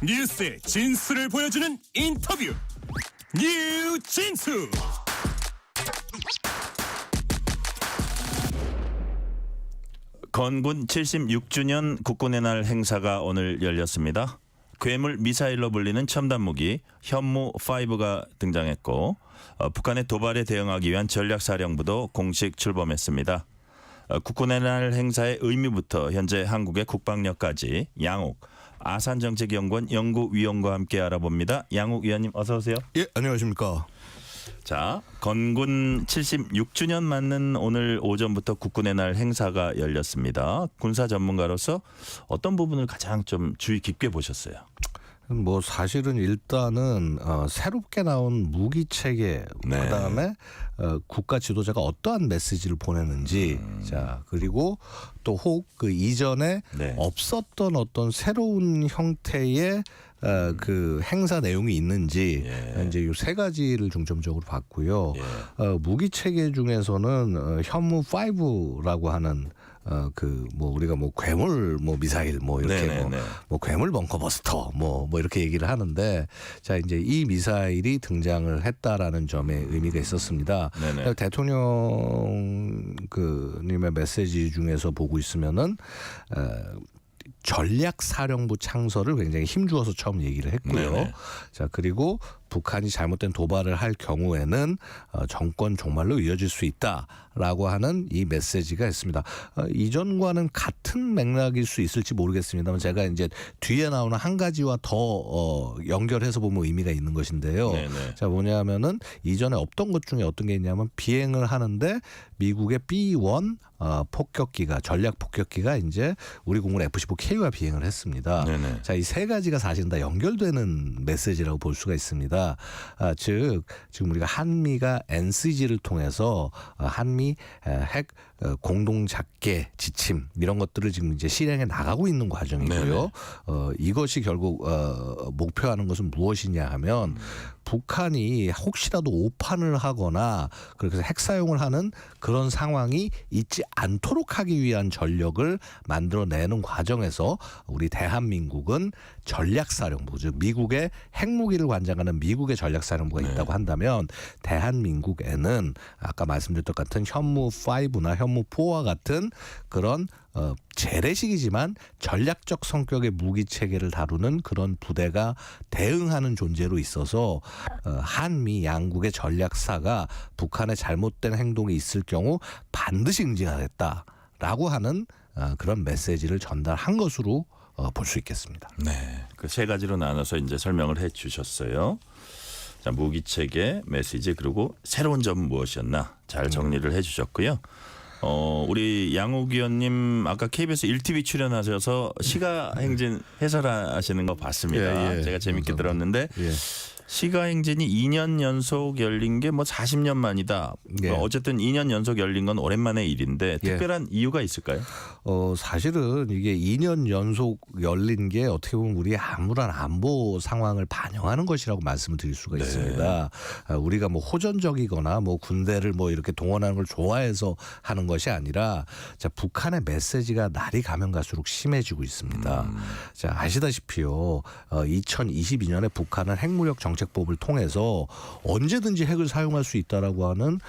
뉴스의 진수를 보여주는 인터뷰 뉴진수. 건군 76주년 국군의 날 행사가 오늘 열렸습니다. 괴물 미사일로 불리는 첨단 무기 현무5가 등장했고 북한의 도발에 대응하기 위한 전략사령부도 공식 출범했습니다. 국군의 날 행사의 의미부터 현재 한국의 국방력까지 양욱 아산정책연구원 연구위원과 함께 알아봅니다. 양욱 위원님 어서 오세요. 예, 안녕하십니까. 자, 건군 76주년 맞는 오늘 오전부터 국군의 날 행사가 열렸습니다. 군사 전문가로서 어떤 부분을 가장 좀 주의 깊게 보셨어요? 뭐 사실은 일단은 새롭게 나온 무기 체계, 네. 그다음에 국가 지도자가 어떠한 메시지를 보내는지, 자 그리고 또 혹 그 이전에 네. 없었던 어떤 새로운 형태의 그 행사 내용이 있는지 이제 이 세 가지를 중점적으로 봤고요. 무기 체계 중에서는 현무 5라고 하는 그 뭐 우리가 뭐 괴물 뭐 미사일 뭐 이렇게 뭐 괴물 벙커버스터 뭐 이렇게 얘기를 하는데, 자 이제 이 미사일이 등장을 했다라는 점에 의미가 있었습니다. 대통령 그 님의 메시지 중에서 보고 있으면은 전략사령부 창설을 굉장히 힘주어서 처음 얘기를 했고요. 네네. 자 그리고 북한이 잘못된 도발을 할 경우에는 정권 종말로 이어질 수 있다라고 하는 이 메시지가 있습니다. 이전과는 같은 맥락일 수 있을지 모르겠습니다만 제가 이제 뒤에 나오는 한 가지와 더 연결해서 보면 의미가 있는 것인데요. 네네. 자 뭐냐면은 이전에 없던 것 중에 어떤 게 있냐면 비행을 하는데 미국의 B-1 폭격기가 전략 폭격기가 이제 우리 공군 F-15K와 비행을 했습니다. 자, 이 세 가지가 사실 다 연결되는 메시지라고 볼 수가 있습니다. 즉 지금 우리가 한미가 NCG를 통해서 한미 핵 공동 작계 지침 이런 것들을 지금 이제 실행해 나가고 있는 과정이고요. 이것이 결국 목표하는 것은 무엇이냐 하면 북한이 혹시라도 오판을 하거나 그렇게 해서 핵 사용을 하는 그런 상황이 있지 않도록 하기 위한 전력을 만들어내는 과정에서 우리 대한민국은 전략사령부, 즉 미국의 핵무기를 관장하는 미국의 전략사령부가 있다고 한다면 대한민국에는 아까 말씀드렸던 같은 현무5나 현무4와 같은 그런 재래식이지만 전략적 성격의 무기 체계를 다루는 그런 부대가 대응하는 존재로 있어서 한미 양국의 전략사가 북한의 잘못된 행동이 있을 경우 반드시 응징하겠다라고 하는 그런 메시지를 전달한 것으로 볼 수 있겠습니다. 네, 그 세 가지로 나눠서 이제 설명을 해주셨어요. 자, 무기 체계, 메시지 그리고 새로운 점은 무엇이었나 잘 정리를 해주셨고요. 우리 양욱 위원님 아까 KBS 1TV 출연하셔서 시가행진 해설하시는 거 봤습니다. 제가 재밌게 들었는데 시가행진이 2년 연속 열린 게 뭐 40년 만이다. 어쨌든 2년 연속 열린 건 오랜만의 일인데 특별한 이유가 있을까요? 사실은 이게 2년 연속 열린 게 어떻게 보면 우리의 암울한 안보 상황을 반영하는 것이라고 말씀을 드릴 수가 있습니다. 우리가 뭐 호전적이거나 뭐 군대를 뭐 이렇게 동원하는 걸 좋아해서 하는 것이 아니라 자 북한의 메시지가 날이 가면 갈수록 심해지고 있습니다. 자 아시다시피요. 2022년에 북한은 핵무력 정책법을 통해서 언제든지 핵을 사용할 수 있다라고 하는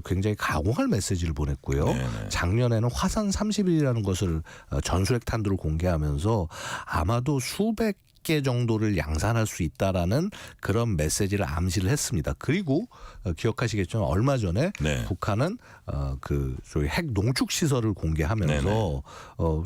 굉장히 강화할 메시지를 보냈고요. 작년에는 화산 30일이라는 것을 전술핵 탄두를 공개하면서 아마도 수백 개 정도를 양산할 수 있다라는 그런 메시지를 암시를 했습니다. 그리고 기억하시겠지만 얼마 전에 북한은 그 소위 핵 농축 시설을 공개하면서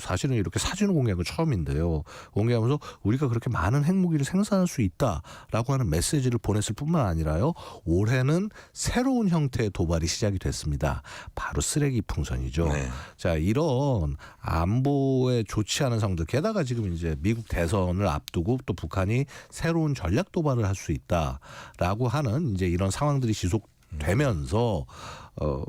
사실은 이렇게 사진을 공개한 건 처음인데요. 공개하면서 우리가 그렇게 많은 핵무기를 생산할 수 있다라고 하는 메시지를 보냈을 뿐만 아니라요. 올해는 새로운 형태의 도발이 시작이 됐습니다. 바로 쓰레기 풍선이죠. 자, 이런 안보에 좋지 않은 상황들, 게다가 지금 이제 미국 대선을 앞두고 또 북한이 새로운 전략 도발을 할 수 있다라고 하는 이제 이런 상황들이 되면서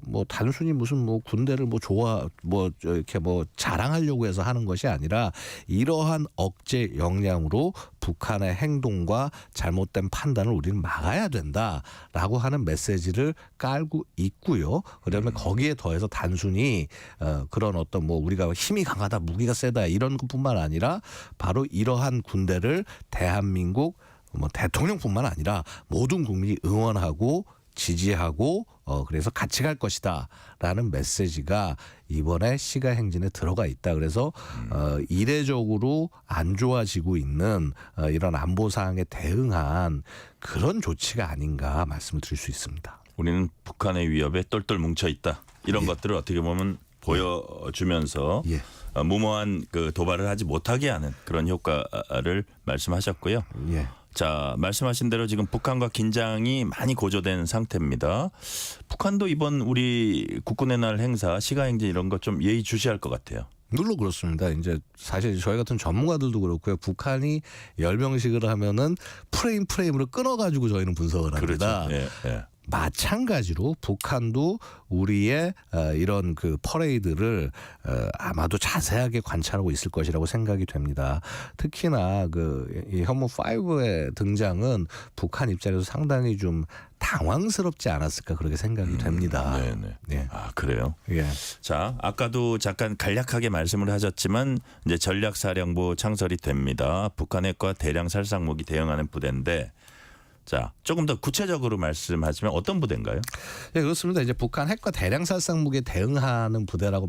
뭐 단순히 무슨 뭐 군대를 뭐 이렇게 뭐 자랑하려고 해서 하는 것이 아니라 이러한 억제 역량으로 북한의 행동과 잘못된 판단을 우리는 막아야 된다라고 하는 메시지를 깔고 있고요. 그다음에 거기에 더해서 단순히 그런 어떤 뭐 우리가 힘이 강하다, 무기가 세다 이런 것뿐만 아니라 바로 이러한 군대를 대한민국 뭐 대통령뿐만 아니라 모든 국민이 응원하고 지지하고 그래서 같이 갈 것이다라는 메시지가 이번에 시가 행진에 들어가 있다. 그래서 이례적으로 안 좋아지고 있는 이런 안보 사항에 대응한 그런 조치가 아닌가 말씀을 드릴 수 있습니다. 우리는 북한의 위협에 똘똘 뭉쳐 있다. 이런 것들을 어떻게 보면 보여주면서 무모한 그 도발을 하지 못하게 하는 그런 효과를 말씀하셨고요. 자, 말씀하신 대로 지금 북한과 긴장이 많이 고조된 상태입니다. 북한도 이번 우리 국군의 날 행사, 시가행진 이런 것 좀 예의주시할 것 같아요. 물론 그렇습니다. 이제 사실 저희 같은 전문가들도 그렇고요. 북한이 열병식을 하면은 프레임으로 끊어가지고 저희는 분석을 합니다. 그렇죠. 마찬가지로 북한도 우리의 이런 그 퍼레이드를 아마도 자세하게 관찰하고 있을 것이라고 생각이 됩니다. 특히나 이 현무 5의 등장은 북한 입장에서 상당히 좀 당황스럽지 않았을까 그렇게 생각이 됩니다. 네. 아, 그래요? 예. 자, 아까도 잠깐 간략하게 말씀을 하셨지만 이제 전략사령부 창설이 됩니다. 북한핵과 대량 살상무기 대응하는 부대인데 자, 조금 더 구체적으로 말씀하시면 어떤 부대인가요? 네, 그렇습니다. 이제 북한 핵과 대량 살상 무기에 대응하는 부대라고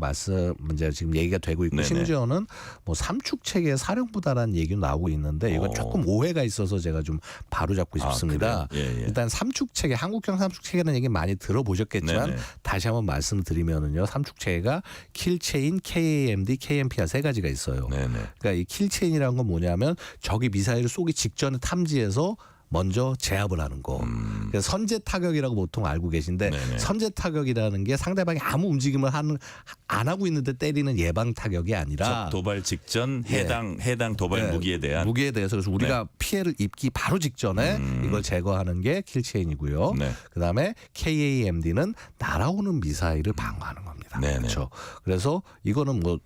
이제 지금 얘기가 되고 있고 심지어는 뭐 삼축 체계 사령부다라는 얘기도 나오고 있는데 이건 조금 오해가 있어서 제가 좀 바로잡고 싶습니다. 일단 삼축 체계, 한국형 삼축 체계라는 얘기 많이 들어보셨겠지만 다시 한번 말씀드리면은요, 삼축 체계가 킬체인, KAMD, KMPR 세 가지가 있어요. 그러니까 이 킬체인이라는 건 뭐냐면 적이 미사일을 쏘기 직전에 탐지해서 먼저 제압을 하는 거. 그래서 선제 타격이라고 보통 알고 계신데 선제 타격이라는 게 상대방이 아무 움직임을 안 하고 있는데 때리는 예방 타격이 아니라 적 도발 직전 해당 도발 무기에 대해서 그래서 우리가 피해를 입기 바로 직전에 이걸 제거하는 게 킬체인이고요. 그다음에 KAMD는 날아오는 미사일을 방어하는 겁니다. 그렇죠. 그래서 이거는 뭐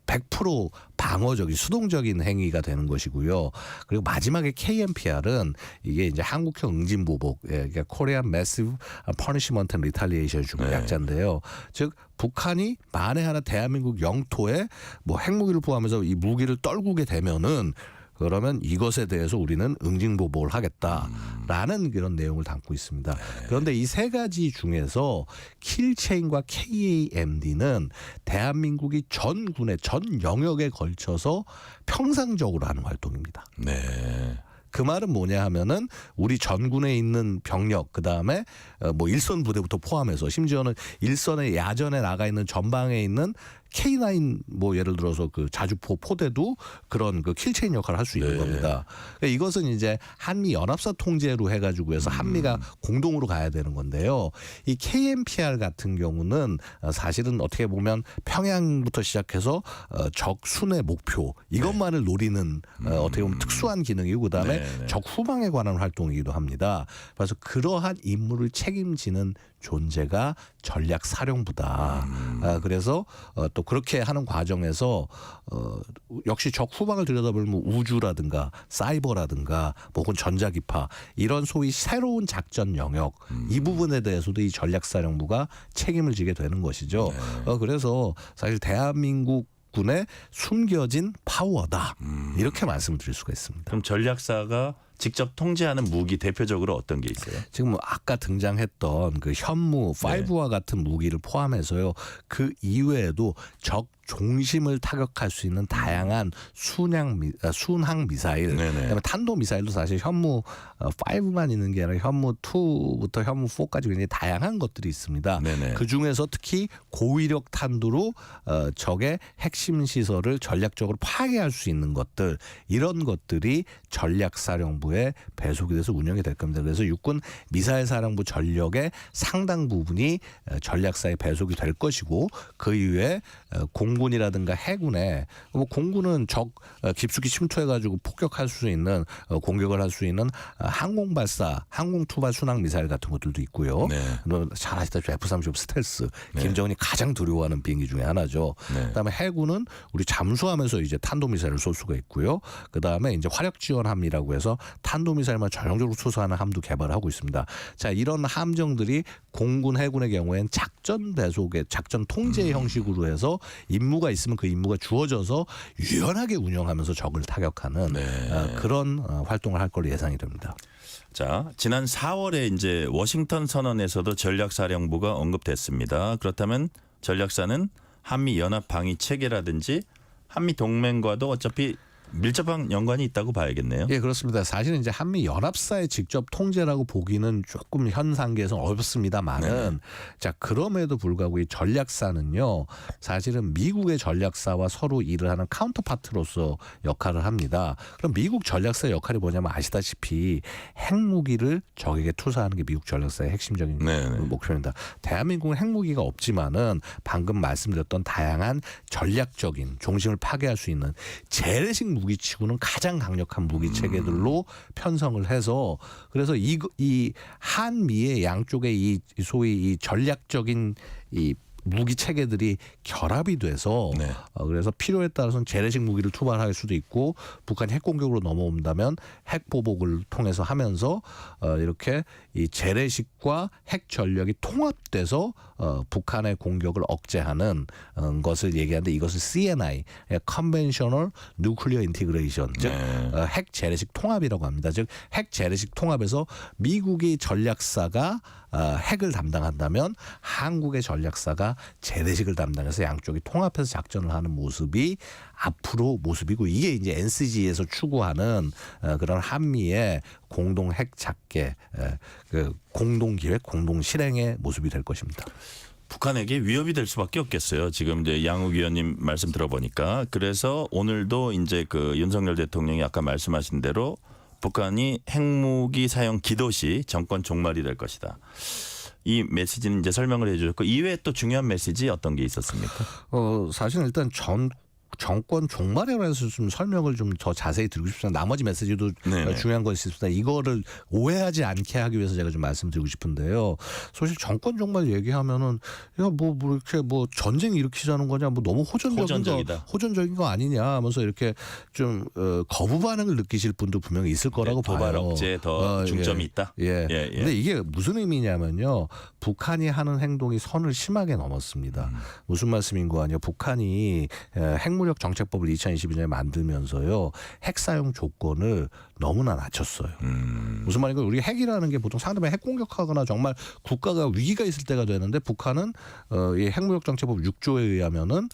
100% 방어적인 수동적인 행위가 되는 것이고요. 그리고 마지막에 KMPR은 이게 이제 한국형 응징보복, 그러니까 Korean Massive Punishment and Retaliation 중의 약자인데요. 즉 북한이 만에 하나 대한민국 영토에 뭐 핵무기를 포함해서 이 무기를 떨구게 되면은 그러면 이것에 대해서 우리는 응징보복을 하겠다라는 그런 내용을 담고 있습니다. 그런데 이 세 가지 중에서 킬체인과 KAMD는 대한민국이 전 군의 전 영역에 걸쳐서 평상적으로 하는 활동입니다. 그 말은 뭐냐 하면은 우리 전군에 있는 병력 그다음에 뭐 일선 부대부터 포함해서 심지어는 일선의 야전에 나가 있는 전방에 있는 K9 뭐 예를 들어서 그 자주포 포대도 그런 그 킬체인 역할을 할 수 있는 겁니다. 그러니까 이것은 이제 한미 연합사 통제로 해가지고 해서 한미가 공동으로 가야 되는 건데요. 이 KMPR 같은 경우는 사실은 어떻게 보면 평양부터 시작해서 적 순회 목표 이것만을 노리는 어떻게 보면 특수한 기능이고 그다음에 적 후방에 관한 활동이기도 합니다. 그래서 그러한 임무를 책임지는 존재가 전략사령부다. 그래서 또 그렇게 하는 과정에서 역시 적 후방을 들여다보면 우주라든가 사이버라든가 혹은 전자기파 이런 소위 새로운 작전 영역 이 부분에 대해서도 이 전략사령부가 책임을 지게 되는 것이죠. 그래서 사실 대한민국 군의 숨겨진 파워다 이렇게 말씀드릴 수가 있습니다. 그럼 전략사가 직접 통제하는 무기 대표적으로 어떤 게 있어요? 지금 뭐 아까 등장했던 그 현무 5와 같은 무기를 포함해서요. 그 이외에도 적 중심을 타격할 수 있는 다양한 순항 미사일, 그다음에 탄도 미사일도 사실 현무 5만 있는 게 아니라 현무 2부터 현무 4까지 굉장히 다양한 것들이 있습니다. 그 중에서 특히 고위력 탄두로 적의 핵심 시설을 전략적으로 파괴할 수 있는 것들 이런 것들이 전략사령부에 배속이 돼서 운영이 될 겁니다. 그래서 육군 미사일사령부 전력의 상당 부분이 전략사에 배속이 될 것이고 그 이후에 공군이라든가 해군에 뭐 공군은 적 깊숙이 침투해가지고 폭격할 수 있는 공격을 할 수 있는 항공 발사, 항공 투발 순항 미사일 같은 것들도 있고요. 네. 잘 아시다시피 F-35 스텔스 네. 김정은이 가장 두려워하는 비행기 중에 하나죠. 네. 그다음에 해군은 우리 잠수하면서 이제 탄도미사일을 쏠 수가 있고요. 그다음에 이제 화력 지원함이라고 해서 탄도미사일만 전형적으로 투사하는 함도 개발하고 있습니다. 자, 이런 함정들이 공군 해군의 경우에는 작전 배속의 작전 통제 형식으로 해서 임무가 있으면 그 임무가 주어져서 유연하게 운영하면서 적을 타격하는 네. 그런 활동을 할 걸로 예상이 됩니다. 자, 지난 4월에 이제 워싱턴 선언에서도 전략사령부가 언급됐습니다. 그렇다면 전략사는 한미 연합 방위 체계라든지 한미 동맹과도 어차피 밀접한 연관이 있다고 봐야겠네요. 예, 그렇습니다. 사실은 이제 한미 연합사의 직접 통제라고 보기는 조금 현 단계에서 어렵습니다만은, 네. 자, 그럼에도 불구하고 이 전략사는요, 사실은 미국의 전략사와 서로 일을 하는 카운터파트로서 역할을 합니다. 그럼 미국 전략사의 역할이 뭐냐면 아시다시피 핵무기를 적에게 투사하는 게 미국 전략사의 핵심적인 네. 목표입니다. 대한민국은 핵무기가 없지만은 방금 말씀드렸던 다양한 전략적인 중심을 파괴할 수 있는 재래식 무기치고는 가장 강력한 무기 체계들로 편성을 해서, 그래서 이 한미의 양쪽의 이 소위 이 전략적인 이 무기 체계들이 결합이 돼서 네. 그래서 필요에 따라서는 재래식 무기를 투발할 수도 있고 북한이 핵 공격으로 넘어온다면 핵 보복을 통해서 하면서 이렇게 이 재래식과 핵 전력이 통합돼서 북한의 공격을 억제하는 것을 얘기하는데, 이것을 CNI, Conventional Nuclear Integration, 즉 핵 재래식 통합이라고 합니다. 즉 핵 재래식 통합에서 미국의 전략사가 핵을 담당한다면 한국의 전략사가 재래식을 담당해서 양쪽이 통합해서 작전을 하는 모습이 앞으로 모습이고, 이게 이제 NCG에서 추구하는 그런 한미의 공동 핵 작계, 그 공동 기획, 공동 실행의 모습이 될 것입니다. 북한에게 위협이 될 수밖에 없겠어요. 지금 이제 양욱 의원님 말씀 들어보니까. 그래서 오늘도 이제 그 윤석열 대통령이 아까 말씀하신 대로 북한이 핵무기 사용 기도 시 정권 종말이 될 것이다. 이 메시지는 이제 설명을 해주셨고, 이외에 또 중요한 메시지 어떤 게 있었습니까? 사실은 일단 정권 종말에 관해서 좀 설명을 좀 더 자세히 드리고 싶습니다. 나머지 메시지도 네네. 중요한 것이 있습니다. 이거를 오해하지 않게 하기 위해서 제가 좀 말씀드리고 싶은데요. 사실 정권 종말 얘기하면은 야 뭐 이렇게 뭐 전쟁 일으키자는 거냐, 뭐 너무 호전적인 거 아니냐 하면서 이렇게 좀 거부 반응을 느끼실 분도 분명히 있을 거라고 봐요. 도발 억제에 더 중점이 있다. 예. 근데 이게 무슨 의미냐면요, 북한이 하는 행동이 선을 심하게 넘었습니다. 무슨 말씀인 거 아니에요? 북한이 핵무력 정책법을 2022년에 만들면서요, 핵 사용 조건을 너무나 낮췄어요. 무슨 말인가, 우리 핵이라는 게 보통 상대방이 핵 공격하거나 정말 국가가 위기가 있을 때가 되는데, 북한은 이 핵무력 정책법 6조에 의하면은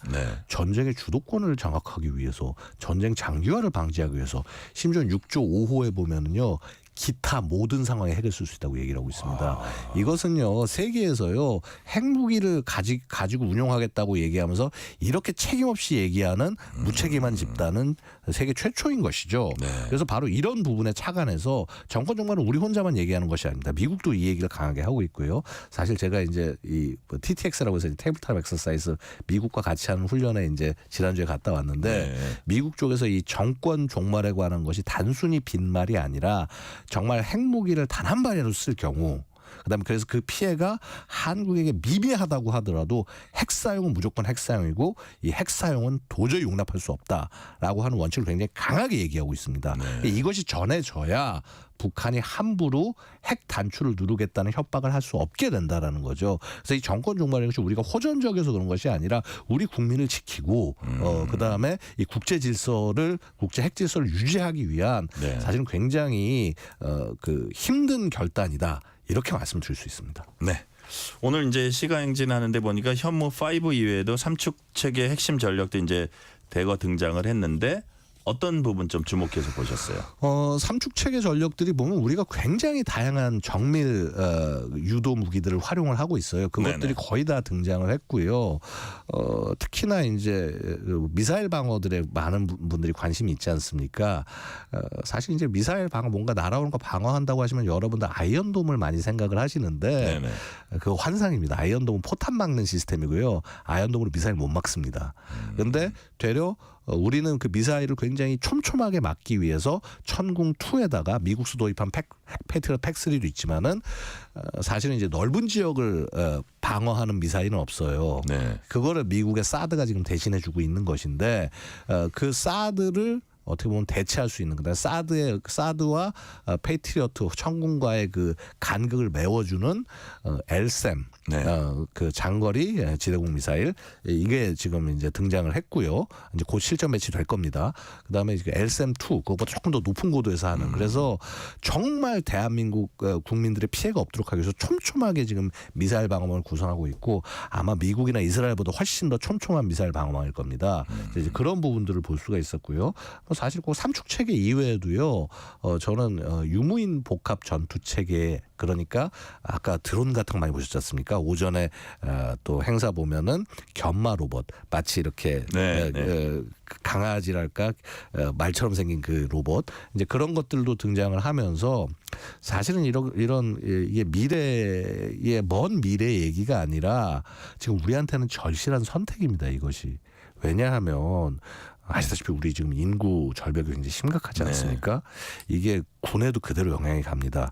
전쟁의 주도권을 장악하기 위해서, 전쟁 장기화를 방지하기 위해서, 심지어 6조 5호에 보면은요, 기타 모든 상황에 핵을 쓸 수 있다고 얘기를 하고 있습니다. 이것은요, 세계에서요, 핵무기를 가지고 운용하겠다고 얘기하면서 이렇게 책임 없이 얘기하는 무책임한 집단은 세계 최초인 것이죠. 그래서 바로 이런 부분에 착안해서 정권 종말은 우리 혼자만 얘기하는 것이 아닙니다. 미국도 이 얘기를 강하게 하고 있고요. 사실 제가 이제 이 TTX라고 해서 테이블탑 엑서사이즈 미국과 같이 하는 훈련에 이제 지난주에 갔다 왔는데, 미국 쪽에서 이 정권 종말에 관한 것이 단순히 빈말이 아니라 정말 핵무기를 단 한 발이라도 쓸 경우, 그다음에 그래서 그 피해가 한국에게 미미하다고 하더라도 핵 사용은 무조건 핵 사용이고, 이 핵 사용은 도저히 용납할 수 없다라고 하는 원칙을 굉장히 강하게 얘기하고 있습니다. 이것이 전해져야 북한이 함부로 핵 단추를 누르겠다는 협박을 할 수 없게 된다라는 거죠. 그래서 이 정권 종말인 것이 우리가 호전적이어서 그런 것이 아니라 우리 국민을 지키고 그다음에 이 국제 핵 질서를 유지하기 위한 사실은 굉장히 그 힘든 결단이다, 이렇게 말씀드릴 수 있습니다. 네. 오늘 이제 시가행진하는데 보니까 현무 5 이외에도 삼축 체계 핵심 전력도 이제 대거 등장을 했는데, 어떤 부분 좀 주목해서 보셨어요? 삼축 체계 전력들이 보면 우리가 굉장히 다양한 정밀 유도 무기들을 활용을 하고 있어요. 그것들이 네네. 거의 다 등장을 했고요. 특히나 이제 미사일 방어들에 많은 분들이 관심이 있지 않습니까? 사실 이제 미사일 방어 뭔가 날아오는 거 방어한다고 하시면 여러분들 아이언돔을 많이 생각을 하시는데 네네. 그거 환상입니다. 아이언돔은 포탄 막는 시스템이고요. 아이언돔으로 미사일 못 막습니다. 그런데 되려 우리는 그 미사일을 굉장히 촘촘하게 막기 위해서 천궁2에다가 미국수 도입한 패트리엇 팩3도 있지만은 사실은 이제 넓은 지역을 방어하는 미사일은 없어요. 네. 그거를 미국의 사드가 지금 대신해주고 있는 것인데 그 사드를 어떻게 보면 대체할 수 있는 거다. 사드와 페이트리어트 천군과의 그 간극을 메워주는 LSAM 네. 그 장거리 지대공 미사일 이게 지금 이제 등장을 했고요. 이제 곧 실전 배치될 겁니다. 그다음에 LSAM-2 그것보다 조금 더 높은 고도에서 하는 그래서 정말 대한민국 국민들의 피해가 없도록 하기 위해서 촘촘하게 지금 미사일 방어망을 구성하고 있고 아마 미국이나 이스라엘보다 훨씬 더 촘촘한 미사일 방어망일 겁니다. 이제 그런 부분들을 볼 수가 있었고요. 사실 그 삼축 체계 이외에도요. 저는 유무인 복합 전투 체계 그러니까 아까 드론 같은 거 많이 보셨지 않습니까? 오전에 또 행사 보면은 견마 로봇 마치 이렇게 강아지랄까 말처럼 생긴 그 로봇 이제 그런 것들도 등장을 하면서 사실은 이런 이게 미래의 먼 미래 얘기가 아니라 지금 우리한테는 절실한 선택입니다. 이것이 왜냐하면 아시다시피 우리 지금 인구 절벽이 굉장히 심각하지 않습니까? 이게 군에도 그대로 영향이 갑니다.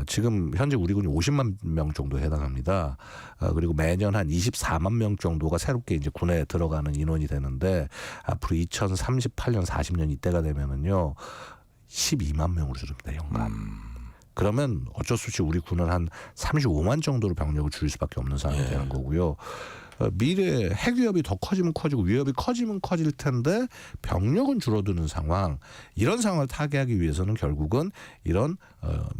지금 현재 우리 군이 50만 명 정도에 해당합니다. 그리고 매년 한 24만 명 정도가 새롭게 이제 군에 들어가는 인원이 되는데 앞으로 2038년 40년 이때가 되면은요 12만 명으로 줄입니다. 연간. 그러면 어쩔 수 없이 우리 군은 한 35만 정도로 병력을 줄일 수밖에 없는 상황이 되는 거고요. 미래 핵 위협이 더 커지면 커지고 위협이 커지면 커질 텐데 병력은 줄어드는 상황 이런 상황을 타개하기 위해서는 결국은 이런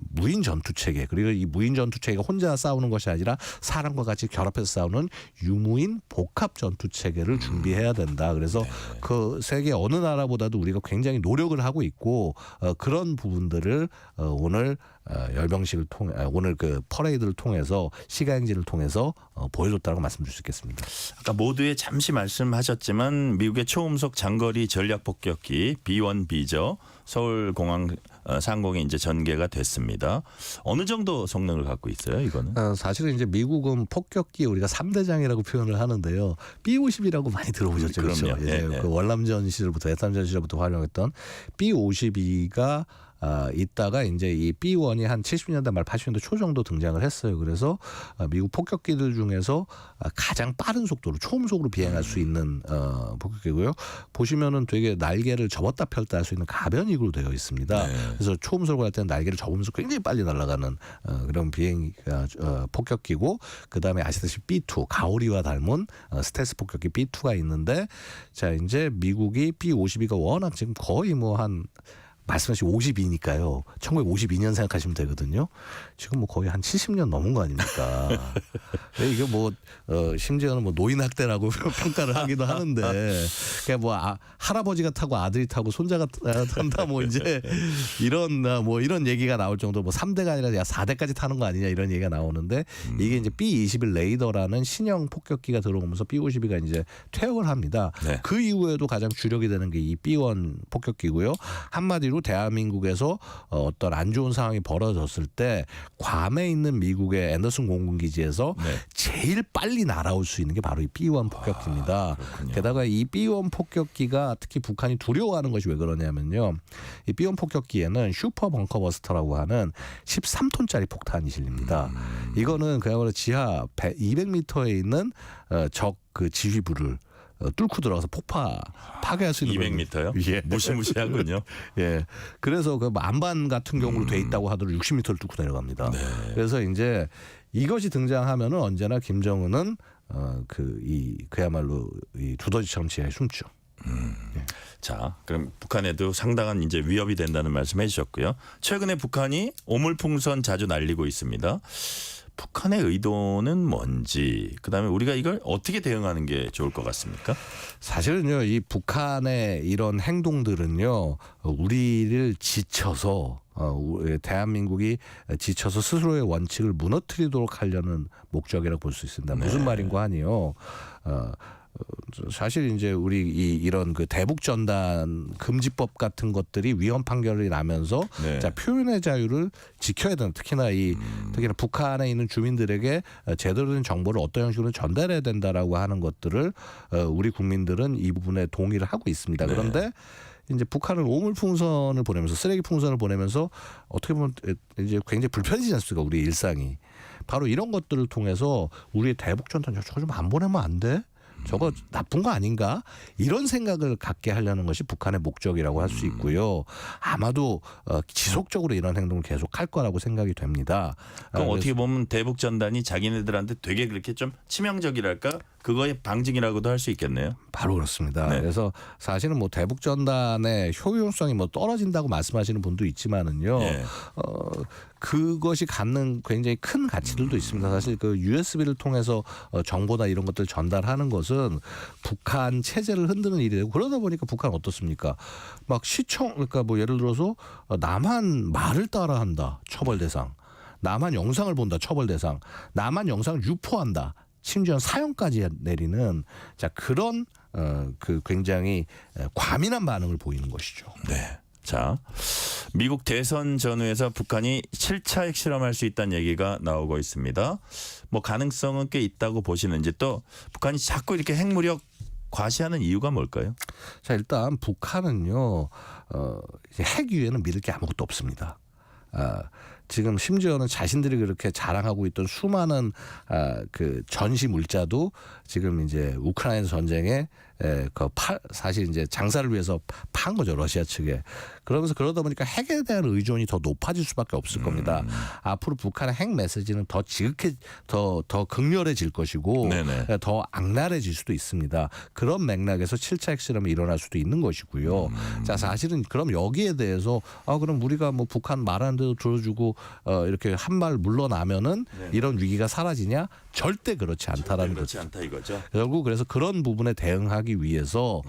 무인 전투 체계 그리고 이 무인 전투 체계가 혼자 싸우는 것이 아니라 사람과 같이 결합해서 싸우는 유무인 복합 전투 체계를 준비해야 된다. 그래서 그 세계 어느 나라보다도 우리가 굉장히 노력을 하고 있고 그런 부분들을 오늘 열병식을 통해 오늘 그 퍼레이드를 통해서 시가행진을 통해서 보여줬다고 말씀드릴 수 있겠습니다. 아까 모두에 잠시 말씀하셨지만 미국의 초음속 장거리 전략 폭격기 B1B죠. 서울공항 상공에 이제 전개가 됐습니다. 어느 정도 성능을 갖고 있어요, 이거는? 사실은 이제 미국은 폭격기 우리가 3대장이라고 표현을 하는데요. B-50이라고 많이 들어보셨죠, 그렇죠? 그럼요. 예, 그 월남전 시절부터 예탐전 시절부터 활용했던 B-52가 있다가 이제 이 B1이 한 70년대 말 80년대 초 정도 등장을 했어요. 그래서 미국 폭격기들 중에서 가장 빠른 속도로 초음속으로 비행할 수 있는 폭격기고요. 보시면은 되게 날개를 접었다 펼다 할 수 있는 가변익으로 되어 있습니다. 그래서 초음속으로 할 때는 날개를 접으면서 굉장히 빨리 날아가는 그런 비행 폭격기고 그다음에 아시다시피 B2 가오리와 닮은 스텔스 폭격기 B2가 있는데 자 이제 미국이 B-52가 워낙 지금 거의 뭐 한 말씀하신 52니까요. 1952년 생각하시면 되거든요. 지금 뭐 거의 한 70년 넘은 거 아닙니까? 이게 뭐 심지어는 뭐 노인 학대라고 평가를 하기도 하는데, 그러니까 뭐 할아버지가 타고 아들이 타고 손자가 탄다 뭐 이제 이런 얘기가 나올 정도로 뭐 3대가 아니라 야 4대까지 타는 거 아니냐 이런 얘기가 나오는데 이게 이제 B-21 레이더라는 신형 폭격기가 들어오면서 B-52가 이제 퇴역을 합니다. 네. 그 이후에도 가장 주력이 되는 게 이 B-1 폭격기고요. 한마디로 대한민국에서 어떤 안 좋은 상황이 벌어졌을 때 괌에 있는 미국의 앤더슨 공군기지에서 제일 빨리 날아올 수 있는 게 바로 이 B-1 폭격기입니다. 게다가 이 B-1 폭격기가 특히 북한이 두려워하는 것이 왜 그러냐면요. 이 B-1 폭격기에는 슈퍼 벙커버스터라고 하는 13톤짜리 폭탄이 실립니다. 이거는 그야말로 지하 200m에 있는 적 그 지휘부를 뚫고 들어가서 파괴할 수 있는 200m요? 예. 무시무시하군요. 예. 그래서 그 안반 같은 경우로 돼 있다고 하더라도 60m를 뚫고 내려갑니다. 그래서 이제 이것이 등장하면은 언제나 김정은은 그야말로 이 두더지처럼 지하에 숨죠. 예. 자, 그럼 북한에도 상당한 이제 위협이 된다는 말씀해 주셨고요. 최근에 북한이 오물풍선 자주 날리고 있습니다. 북한의 의도는 뭔지, 그다음에 우리가 이걸 어떻게 대응하는 게 좋을 것 같습니까? 사실은요, 이 북한의 이런 행동들은요, 우리를 지쳐서 대한민국이 지쳐서 스스로의 원칙을 무너뜨리도록 하려는 목적이라고 볼 수 있습니다. 네. 무슨 말인고 하니요. 사실 이제 우리 이런 그 대북 전단 금지법 같은 것들이 위헌 판결이 나면서 네. 자, 표현의 자유를 지켜야 되는, 특히나 특히나 북한에 있는 주민들에게 제대로 된 정보를 어떤 형식으로 전달해야 된다라고 하는 것들을 우리 국민들은 이 부분에 동의를 하고 있습니다. 네. 그런데 이제 북한은 오물 풍선을 보내면서, 쓰레기 풍선을 보내면서 어떻게 보면 이제 굉장히 불편해지지 않습니까? 우리 일상이. 바로 이런 것들을 통해서 우리의 대북 전단 저거 좀 안 보내면 안 돼? 저거 나쁜 거 아닌가? 이런 생각을 갖게 하려는 것이 북한의 목적이라고 할 수 있고요. 아마도 지속적으로 이런 행동을 계속할 거라고 생각이 됩니다. 그럼 어떻게 보면 대북 전단이 자기네들한테 되게 그렇게 좀 치명적이랄까? 그거의 방증이라고도 할 수 있겠네요. 바로 그렇습니다. 네. 그래서 사실은 뭐 대북 전단의 효용성이 뭐 떨어진다고 말씀하시는 분도 있지만은요. 네. 그것이 갖는 굉장히 큰 가치들도 있습니다. 사실 그 USB를 통해서 정보나 이런 것들 전달하는 것은 북한 체제를 흔드는 일이 되고, 그러다 보니까 북한 어떻습니까? 막 그러니까 뭐 예를 들어서 남한 말을 따라한다, 처벌 대상. 남한 영상을 본다, 처벌 대상. 남한 영상을 유포한다, 심지어 사형까지 내리는, 자, 그런 그 굉장히 과민한 반응을 보이는 것이죠. 네. 자, 미국 대선 전후에서 북한이 7차 핵실험할 수 있다는 얘기가 나오고 있습니다. 뭐 가능성은 꽤 있다고 보시는지, 또 북한이 자꾸 이렇게 핵무력 과시하는 이유가 뭘까요? 자, 일단 북한은요, 이제 핵 위에는 믿을 게 아무것도 없습니다. 지금 심지어는 자신들이 그렇게 자랑하고 있던 수많은 그 전시 물자도 지금 이제 우크라이나 전쟁에 사실 이제 장사를 위해서 판 거죠, 러시아 측에. 그러다 보니까 핵에 대한 의존이 더 높아질 수밖에 없을 겁니다. 앞으로 북한의 핵 메시지는 더 더 극렬해질 것이고, 네네. 더 악랄해질 수도 있습니다. 그런 맥락에서 7차 핵실험이 일어날 수도 있는 것이고요. 자, 사실은 그럼 여기에 대해서 그럼 우리가 뭐 북한 말하는 대로 들어주고 이렇게 한 발 물러나면은 이런 위기가 사라지냐? 절대 그렇지 않다라는 그렇지 거죠. 않다 이거죠. 결국 그래서 그런 부분에 대응하기 위해서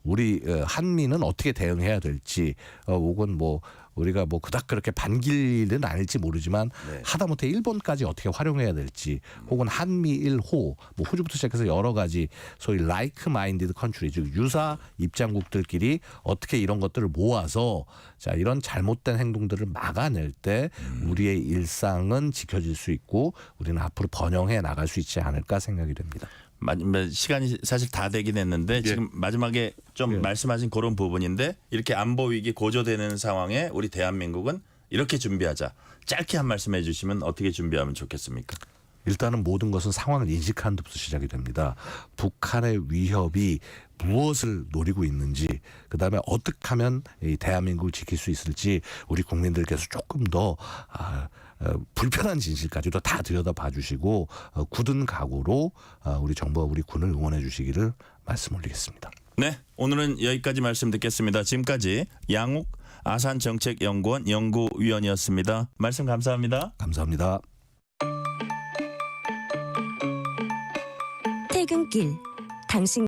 우리 한미는 어떻게 대응해야 될지, 혹은 뭐 우리가 뭐 그닥 그렇게 반길은 아닐지 모르지만 네. 하다못해 일본까지 어떻게 활용해야 될지, 혹은 한미일호, 뭐 호주부터 시작해서 여러 가지 소위 like-minded country, 즉 유사 입장국들끼리 어떻게 이런 것들을 모아서, 자, 이런 잘못된 행동들을 막아낼 때 우리의 일상은 지켜질 수 있고 우리는 앞으로 번영해 나갈 수 있지 않을까 생각이 됩니다. 시간이 사실 다 되긴 했는데 지금 마지막에 좀 말씀하신 그런 부분인데, 이렇게 안보 위기 고조되는 상황에 우리 대한민국은 이렇게 준비하자. 짧게 한 말씀 해주시면 어떻게 준비하면 좋겠습니까? 일단은 모든 것은 상황을 인식하는 데부터 시작이 됩니다. 북한의 위협이 무엇을 노리고 있는지, 그다음에 어떻게 하면 이 대한민국을 지킬 수 있을지 우리 국민들께서 조금 더 불편한 진실까지도 다 들여다봐 주시고 굳은 각오로 우리 정부와 우리 군을 응원해 주시기를 말씀 올리겠습니다. 네, 오늘은 여기까지 말씀 듣겠습니다. 지금까지 양욱 아산정책연구원 연구위원이었습니다. 말씀 감사합니다. 감사합니다. 퇴근길, 당신